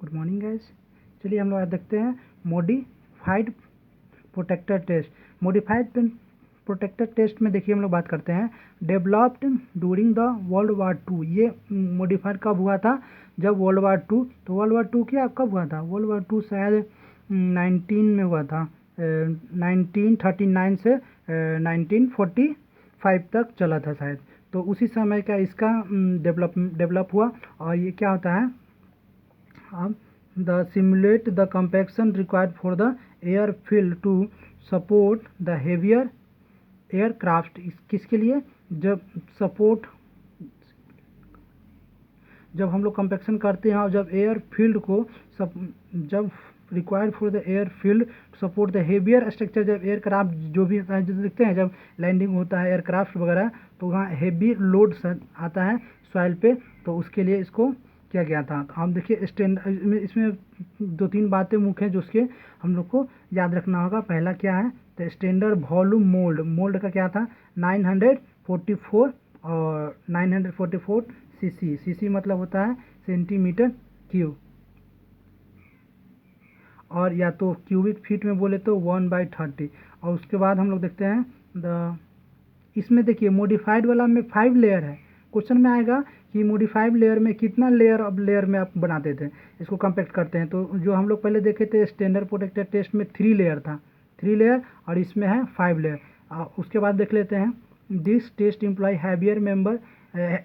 Good morning guys. चलिए हम लोग आज देखते हैं modified protector test. Modified protector test में देखिए हम लोग बात करते हैं developed during the world war two. ये मॉडिफाइड कब हुआ था? जब वर्ल्ड वार टू। तो वर्ल्ड वार टू क्या कब हुआ था? वर्ल्ड वार टू शायद 19 में हुआ था। 1939 से 1945 तक चला था शायद। तो उसी समय का इसका डेवलप हुआ। और ये क्या होता है, the simulate the compaction required for the airfield to support the heavier aircraft। किसके लिए? जब हम लोग कंपैक्शन करते हैं और जब एयरफील्ड को जब required for the airfield support the heavier structure. जब एयरक्राफ्ट जो भी जो देखते हैं जब लैंडिंग होता है एयरक्राफ्ट वगैरह, तो वहाँ हेवी लोड आता है सॉइल पे, तो उसके लिए इसको किया गया था। तो हम देखिए इसमें 2-3 बातें मुख्य हैं जो उसके हम लोग को याद रखना होगा। पहला क्या है, तो स्टैंडर्ड वॉल्यूम मोल्ड का क्या था 944 और 944 सीसी मतलब होता है सेंटीमीटर क्यूब, और या तो क्यूबिक फीट में बोले तो 1/30। और उसके बाद हम लोग देखते हैं इसमें देखिए मॉडिफाइड वाला में 5 लेयर है। क्वेश्चन में आएगा कि मॉडिफाइड लेयर में कितना लेयर में आप बनाते थे, इसको कंपैक्ट करते हैं। तो जो हम लोग पहले देखे थे स्टैंडर्ड प्रोटेक्टर टेस्ट में 3 लेयर था, 3 लेयर, और इसमें है 5 लेयर। उसके बाद देख लेते हैं this test employ heavier member.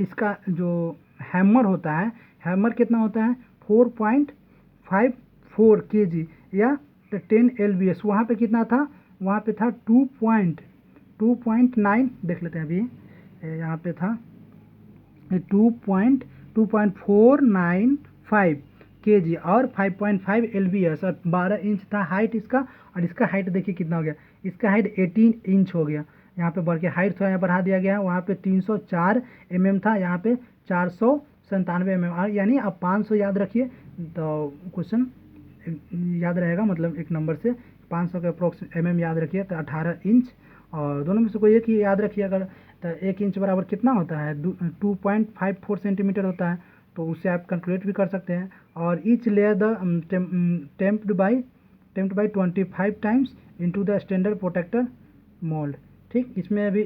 इसका जो हैमर होता है, हैमर कितना होता है 4.54 kg या 10 lbs। वहाँ पे कितना था, वहाँ पे था 2.9 देख लेते हैं अभी, यहाँ पे था 2.495 kg और 5.5 lbs और 12 इंच था हाइट इसका। और इसका हाइट देखिए कितना हो गया, इसका हाइट 18 इंच हो गया। यहाँ पे बढ़ के हाइट थोड़ा बढ़ा दिया गया है। वहाँ पे 304 mm था, यहाँ पे 497 mm। यानी आप 500 याद रखिए तो क्वेश्चन याद रहेगा, मतलब एक नंबर से 500 के अप्रोक्स mm याद रखिए तो 18 इंच। और दोनों में से कोई एक ही याद रखिए अगर, तो 1 इंच बराबर कितना होता है 2.54 सेंटीमीटर होता है। तो उससे आप कैलकुलेट भी कर सकते हैं। और each layer the tamped by 25 times into the standard Proctor mould. ठीक, इसमें भी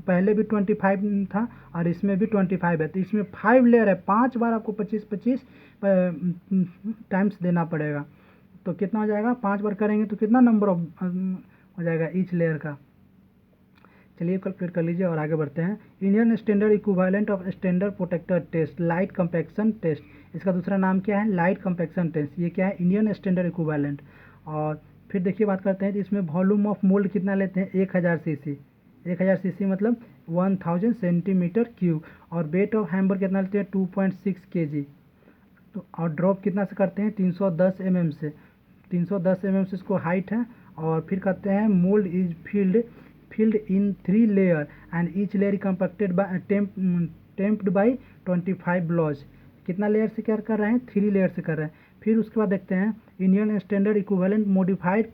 पहले भी 25 था और इसमें भी 25 है। तो इसमें 5 लेयर है, 5 बार आपको 25 टाइम्स देना पड़ेगा। तो कितना हो जाएगा, 5 बार करेंगे तो कितना नंबर ऑफ हो जाएगा ईच लेयर का। चलिए कैलकुलेट कर लीजिए और आगे बढ़ते हैं। Indian standard equivalent of standard protector test light compaction test. इसका दूसरा नाम क्या है, लाइट कंपैक्शन टेस्ट। ये क्या है, इंडियन स्टैंडर्ड इक्विवेलेंट। और फिर देखिए बात करते हैं तो इसमें वॉल्यूम ऑफ मोल्ड कितना लेते हैं 1000 सीसी। 1000 सीसी मतलब 1000 सेंटीमीटर क्यूब। और वेट ऑफ हैमर कितना लेते हैं 2.6 kg। तो और ड्रॉप कितना से करते हैं 310 mm से। 310 mm से इसको हाइट है। और फिर कहते हैं mould is filled in 3 layer and each layer compacted by temped by 25 blows। कितना लेयर से क्या कर रहे हैं, 3 लेयर से कर रहे हैं। फिर उसके बाद देखते हैं Indian standard equivalent modified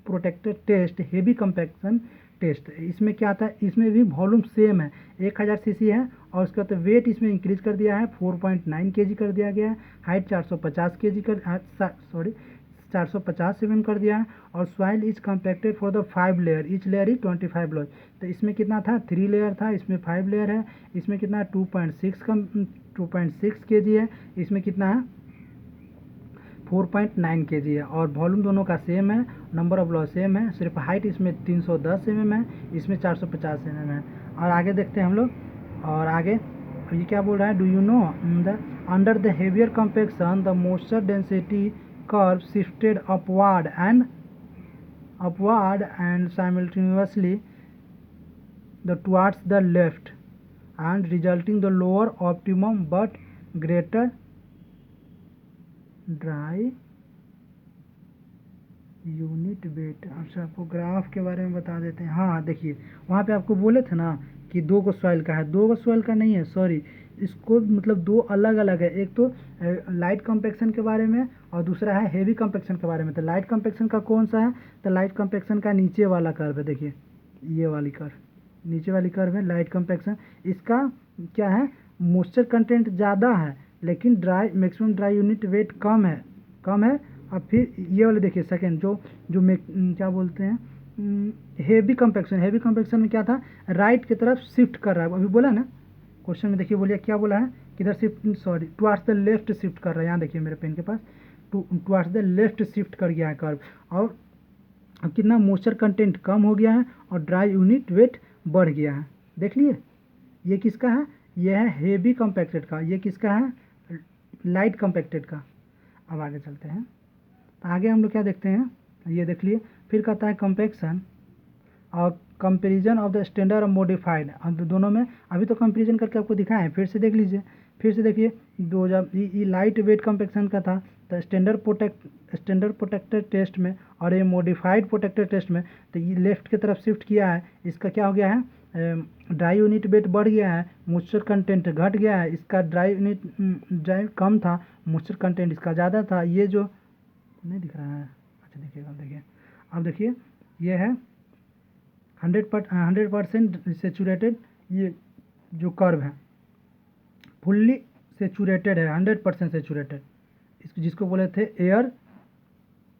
protector test heavy compaction test. इसमें क्या आता है, इसमें भी वॉल्यूम सेम है 1000 सीसी है। और उसके बाद वेट इसमें इंक्रीज कर दिया है 4.9 kg कर दिया गया है। हाइट 450 kg कर 450 mm कर दिया है। और soil is compacted for the 5 layer, each layer is 25 block. तो इसमें कितना था 3 लेयर था, इसमें 5 लेयर है। इसमें कितना 2.6 kg है, इसमें कितना है 4.9 kg है। और वॉल्यूम दोनों का सेम है, नंबर ऑफ ब्लॉक सेम है, सिर्फ हाइट इसमें 310 mm है, इसमें 450 mm है। और आगे देखते हैं हम लोग। और आगे ये क्या बोल रहा है, do you know the under the heavier compaction the moisture density curve shifted upward and simultaneously towards the left and resulting the lower optimum but greater dry unit weight. अच्छा, आपको ग्राफ के बारे में बता देते हैं। हाँ देखिए वहाँ पे आपको बोले थे ना कि 2 गो सॉइल का है, 2 गो सॉइल का नहीं है, सॉरी, इसको मतलब 2 अलग अलग है। एक तो लाइट कंपैक्शन के बारे में और दूसरा है हेवी कंपैक्शन के बारे में। तो लाइट कंपैक्शन का कौन सा है, तो लाइट कंपैक्शन का नीचे वाला कर्व है, देखिए ये वाली कर्व, नीचे वाली कर्व है लाइट कंपैक्शन। इसका क्या है, मॉइस्चर कंटेंट ज़्यादा है लेकिन मैक्सिमम ड्राई यूनिट वेट कम है। कम है। अब फिर ये वाले देखिए सेकंड जो जो में क्या बोलते हैं हेवी कंपैक्शन में क्या था, राइट की तरफ शिफ्ट कर रहा है, अभी बोला ना क्वेश्चन में, देखिए बोलिए क्या बोला है, किधर shift, sorry towards the left shift कर रहा है, यहाँ देखिए मेरे पेन के पास टुवार्ड्स द लेफ्ट शिफ्ट कर गया है कर्व। और अब कितना मॉइस्चर कंटेंट कम हो गया है और ड्राई यूनिट वेट बढ़ गया है। देख लिए ये किसका है, ये है हेवी कम्पैक्टेड का, ये किसका है लाइट कम्पैक्टेड का। अब आगे चलते हैं, तो आगे हम लोग क्या देखते हैं, ये देख लिए। फिर कहता है कंपैक्शन और कंपैरिजन ऑफ द स्टैंडर्ड और मॉडिफाइड, दोनों में अभी तो कंपैरिजन करके आपको दिखाया है, फिर से देख लीजिए। फिर से देखिए, दो जब ये लाइट वेट कंपैक्शन का था तो स्टैंडर्ड प्रोटेक्टेड टेस्ट में और ये मॉडिफाइड प्रोटेक्टेड टेस्ट में, तो ये लेफ्ट की तरफ शिफ्ट किया है, इसका क्या हो गया है, ड्राई यूनिट वेट बढ़ गया है, मॉइस्चर कंटेंट घट गया है, इसका ड्राई कम था, मॉइस्चर कंटेंट इसका ज़्यादा था। ये जो नहीं दिख रहा है, अच्छा देखिएगा, देखिए अब देखिए ये है 100% सेचूरेटेड, ये जो कर्व है फुल्ली सेचूरेटेड है, 100% सेचूरेटेड, इसको जिसको बोले थे एयर,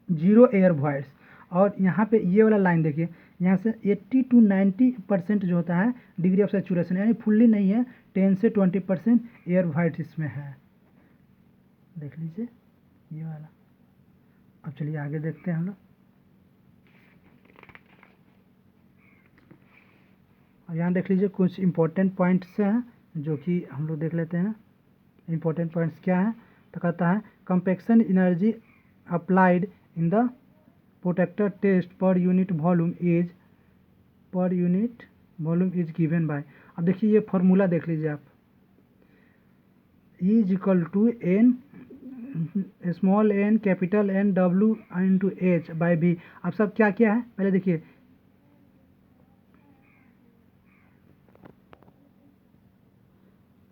जीरो एयर वॉइड्स। और यहाँ पे ये वाला लाइन देखिए, यहाँ से 80 to 90% जो होता है डिग्री ऑफ सेचूरेशन, यानी फुल्ली नहीं है, 10 से 20% एयर वॉइड्स इसमें है, देख लीजिए ये वाला। अब चलिए आगे देखते हैं हम लोग। अब यहाँ देख लीजिए कुछ इंपॉर्टेंट पॉइंट्स हैं जो कि हम लोग देख लेते हैं। इंपॉर्टेंट पॉइंट्स क्या है, तो कहता है compaction energy applied in the protector test per unit volume is given by. अब देखिए ये फॉर्मूला देख लीजिए आप, E is equal to N small N capital N W into H by B. अब सब क्या क्या है पहले देखिए,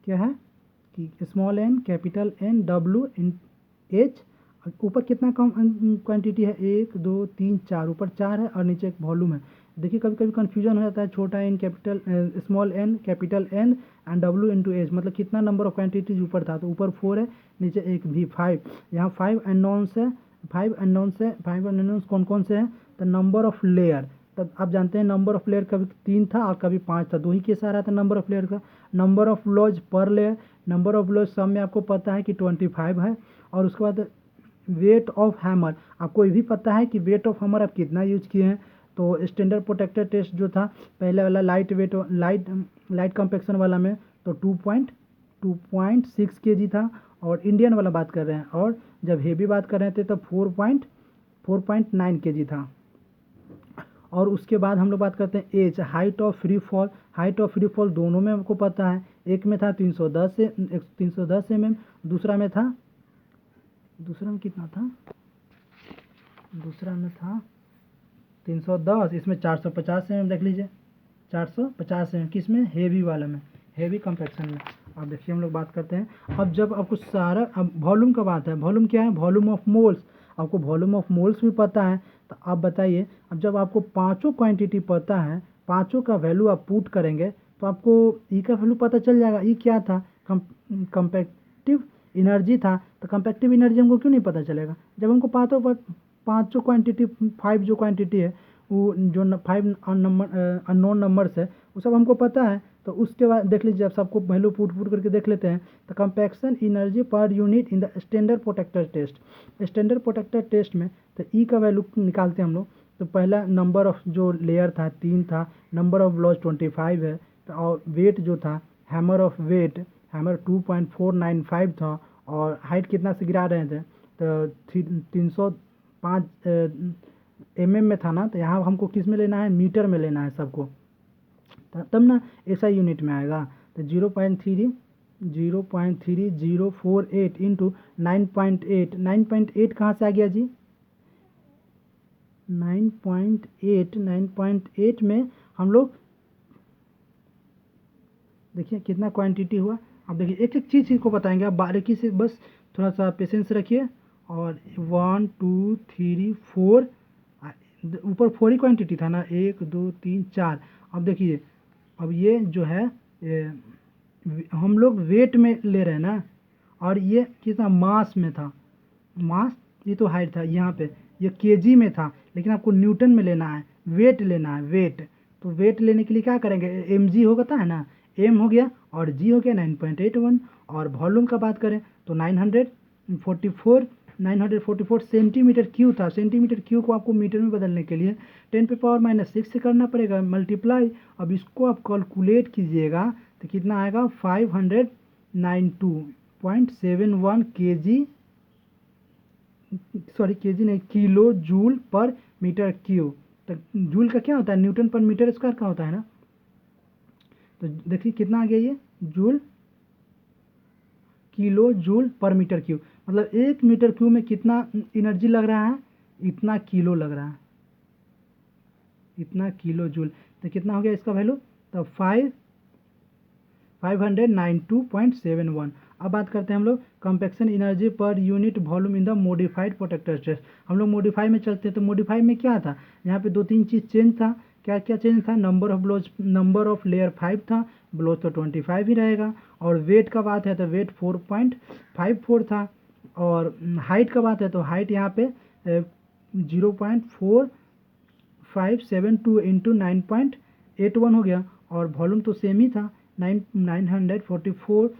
क्या है कि small N capital N W in H, ऊपर कितना कम क्वांटिटी है, 1 2 3 4, ऊपर 4 है और नीचे एक वॉल्यूम है। देखिए कभी कभी कन्फ्यूजन हो जाता है, छोटा N capital small N capital N and W into H, मतलब कितना नंबर ऑफ क्वांटिटीज ऊपर था, तो ऊपर 4 है, नीचे एक भी 5, यहाँ 5 अननोन्स है, 5 अननोन्स कौन कौन से हैं, तो नंबर ऑफ लेयर, तब आप जानते हैं नंबर ऑफ लेयर कभी 3 था और कभी 5 था, 2 ही केस आ रहा था नंबर ऑफ लेयर का। नंबर ऑफ लॉज पर लेयर, नंबर ऑफ लॉज सब में आपको पता है कि 25 है। और उसके बाद वेट ऑफ हैमर, आपको ये भी पता है कि वेट ऑफ हैमर आप कितना यूज किए हैं। तो स्टैंडर्ड प्रोटेक्टर टेस्ट जो था पहले वाला लाइट कंपैक्शन वाला में तो 2.6 kg था, और इंडियन वाला बात कर रहे हैं, और जब हेवी बात कर रहे थे तो 4.9 kg था। और उसके बाद हम लोग बात करते हैं as, height of free fall दोनों में हमको पता है, एक में था 310 mm, दूसरा में कितना था, दूसरा में था 310, इसमें 450 mm देख लीजिए, 450 mm किस में, हेवी वाला में, हेवी कंपैक्शन में। अब देखिए हम लोग बात करते हैं, अब जब आपको सारा, अब वॉल्यूम का बात है, वॉल्यूम क्या है, वॉल्यूम ऑफ मोल्स, आपको वॉल्यूम ऑफ मोल्स भी पता है। तो आप बताइए, अब जब आपको पांचों क्वांटिटी पता है, पांचों का वैल्यू आप पुट करेंगे तो आपको ई का वैल्यू पता चल जाएगा। ई क्या था, कंपैक्टिव एनर्जी था, तो कंपैक्टिव एनर्जी हमको क्यों नहीं पता चलेगा, जब हमको पाँचों क्वांटिटी, 5 जो क्वांटिटी है वो जो 5 अननोन नंबर्स है वो सब हमको पता है। तो उसके बाद देख लीजिए, जब सबको वैल्यू पुट करके देख लेते हैं, तो compaction energy per unit in the standard protector test में, तो ई का वैल्यू निकालते हैं हम लोग। तो पहला नंबर ऑफ जो लेयर था 3 था, नंबर ऑफ लॉज 25 है, तो और वेट जो था, हैमर 2.495 था, और हाइट कितना से गिरा रहे थे, तो 305 mm में था ना, तो यहाँ हमको किस में लेना है, मीटर में लेना है सबको, तब ना ऐसा यूनिट में आएगा। तो 0.3048 इंटू 9.8 कहाँ से आ गया जी, 9.8 में हम लोग देखिए कितना क्वांटिटी हुआ। अब देखिए एक एक चीज़ को बताएंगे, आप बारीकी से बस थोड़ा सा पेशेंस रखिए। और 1 2 3 4, ऊपर 4 ही क्वांटिटी था ना, 1 2 3 4। अब देखिए, अब ये जो है हम लोग वेट में ले रहे हैं ना, और ये कितना मास में था, मास ये तो हाइट था यहाँ पे, ये केजी में था, लेकिन आपको न्यूटन में लेना है, वेट लेना है, वेट। तो वेट लेने के लिए क्या करेंगे, एम जी होता है ना, एम हो गया और जी हो गया 9.81। और वॉल्यूम का बात करें तो 944 सेंटीमीटर क्यूब था। सेंटीमीटर क्यूब को आपको मीटर में बदलने के लिए 10⁻⁶ से करना पड़ेगा मल्टीप्लाई। अब इसको आप कैलकुलेट कीजिएगा तो कितना आएगा, 592.71 केजी, सॉरी केजी नहीं, kilo joule per metre cube. तो जूल का क्या होता है, न्यूटन पर मीटर स्क्वायर का होता है ना। तो देखिए कितना आ गया ये, joule, kilo joule per metre cube, मतलब 1 मीटर क्यूब में कितना एनर्जी लग रहा है, इतना किलो लग रहा है, इतना किलो जूल। तो कितना हो गया इसका वैल्यू, तो 592.71। अब बात करते हैं हम लोग compaction energy per unit volume in the modified protector stress. हम लोग मॉडिफाई में चलते हैं, तो मॉडिफाई में क्या था, यहाँ पे 2-3 चीज़ चेंज था। क्या क्या चेंज था, number of blows, number of layer 5 था, ब्लोज तो 25 ही रहेगा। और वेट का बात है तो वेट 4.54 था। और हाइट का बात है तो हाइट यहाँ पे 0.4572 इंटू 9.81 हो गया। और वॉल्यूम तो सेम ही था, 944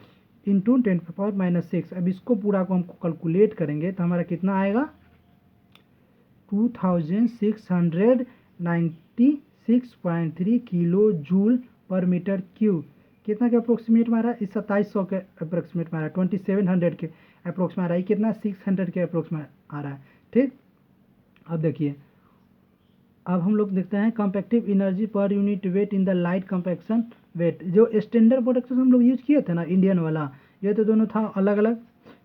इंटू 10⁻⁶। अब इसको पूरा को हमको कैलकुलेट करेंगे तो हमारा कितना आएगा, 2696.3 kilo joule per metre cube. कितना के अप्रोक्सीमेट में आ रहा है, इस 2700 के अप्रोक्सीमेट में आ रहा है, 2700 के अप्रोक्स में आ रहा है, कितना 600 के अप्रोक्स में आ रहा है। ठीक, अब देखिए, अब हम लोग देखते हैं compactive energy per unit weight in the light compaction weight. जो स्टैंडर्ड प्रोडक्शन हम लोग यूज किए थे ना, इंडियन वाला, ये तो दोनों था अलग अलग।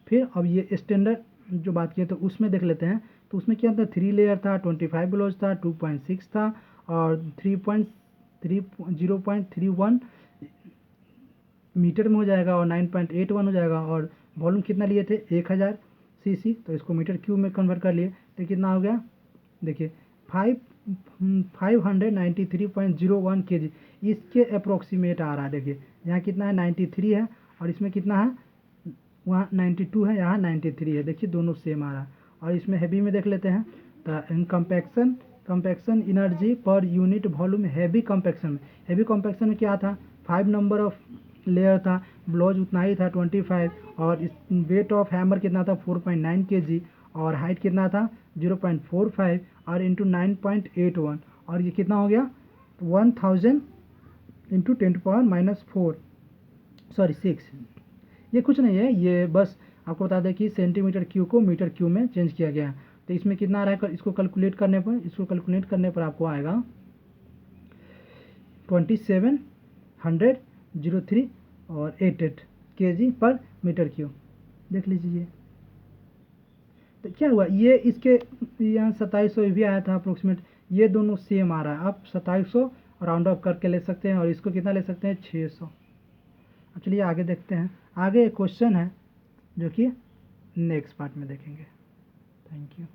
फिर अब ये स्टैंडर्ड जो बात किए तो उसमें देख लेते हैं। तो उसमें क्या था, 3 लेयर था, 25 ब्लोज था, 2.6 था और 0.31 मीटर में हो जाएगा और 9.81 हो जाएगा। और वॉल्यूम कितना लिए थे, 1000 सीसी। तो इसको मीटर क्यूब में कन्वर्ट कर लिए तो कितना हो गया, देखिए 593.01 केजी इसके अप्रोक्सीमेट आ रहा है। देखिए यहाँ कितना है, 93 है, और इसमें कितना है, वहाँ 92 है, यहाँ 93 है। देखिए दोनों सेम आ रहा है। और इसमें हैवी में देख लेते हैं तो compaction energy per unit volume heavy compaction में क्या था, 5 नंबर ऑफ लेयर था, ब्लोज उतना ही था 25। और वेट ऑफ हैमर कितना था, 4.9 केजी। और हाइट कितना था, 0.45 और इंटू 9.81। और ये कितना हो गया, 1000 इंटू 10⁻⁴, सॉरी 6। ये कुछ नहीं है, ये बस आपको बता दें कि सेंटीमीटर क्यूब को मीटर क्यूब में चेंज किया गया है। तो इसमें कितना आ रहा है, इसको कैलकुलेट करने पर आपको आएगा 2703 और 88 केजी पर मीटर क्यूब। देख लीजिए तो क्या हुआ, ये इसके यहाँ 2700 भी आया था अप्रोक्सीमेट, ये दोनों सेम आ रहा है। आप 2700 राउंड ऑफ करके ले सकते हैं और इसको कितना ले सकते हैं, 600। अब चलिए आगे देखते हैं। आगे एक क्वेश्चन है जो कि नेक्स्ट पार्ट में देखेंगे। Thank you.